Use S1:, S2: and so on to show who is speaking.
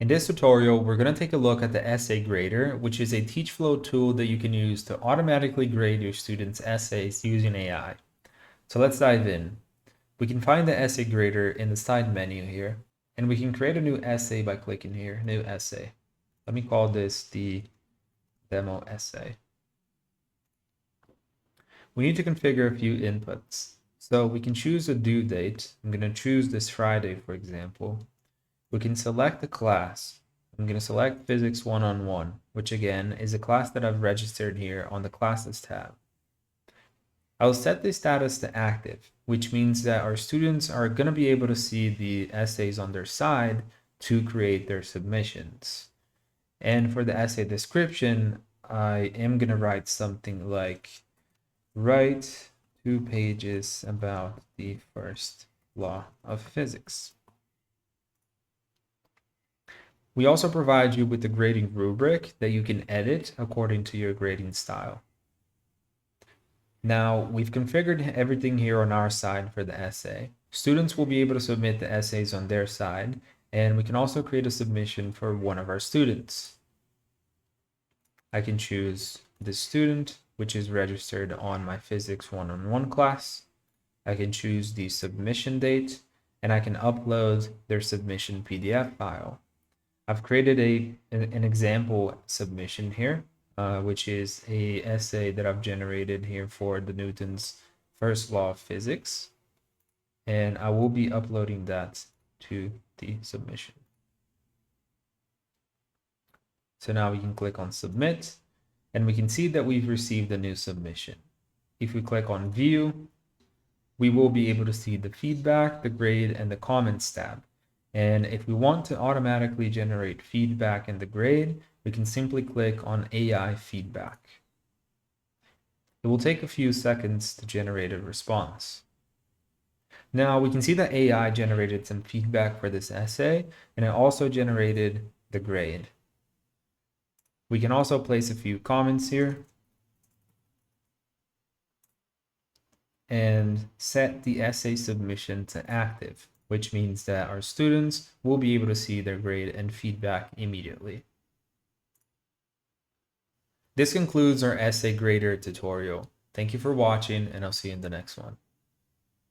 S1: In this tutorial, we're going to take a look at the essay grader, which is a Teachflow tool that you can use to automatically grade your students' essays using AI. So let's dive in. We can find the essay grader in the side menu here, and we can create a new essay by clicking here, new essay. Let me call this the demo essay. We need to configure a few inputs. So we can choose a due date. I'm going to choose this Friday, for example. We can select the class. I'm going to select Physics 1-on-1, which again is a class that I've registered here on the Classes tab. I'll set the status to active, which means that our students are going to be able to see the essays on their side to create their submissions. And for the essay description, I am going to write something like, write 2 pages about the first law of physics. We also provide you with a grading rubric that you can edit according to your grading style. Now, we've configured everything here on our side for the essay. Students will be able to submit the essays on their side, and we can also create a submission for one of our students. I can choose the student, which is registered on my Physics 1-on-1 class. I can choose the submission date, and I can upload their submission PDF file. I've created an example submission here, which is a essay that I've generated here for the Newton's first law of physics. And I will be uploading that to the submission. So now we can click on submit, and we can see that we've received a new submission. If we click on view, we will be able to see the feedback, the grade, and the comments tab. And if we want to automatically generate feedback in the grade, we can simply click on AI feedback. It will take a few seconds to generate a response. Now we can see that AI generated some feedback for this essay, and it also generated the grade. We can also place a few comments here and set the essay submission to active, which means that our students will be able to see their grade and feedback immediately. This concludes our essay grader tutorial. Thank you for watching, and I'll see you in the next one.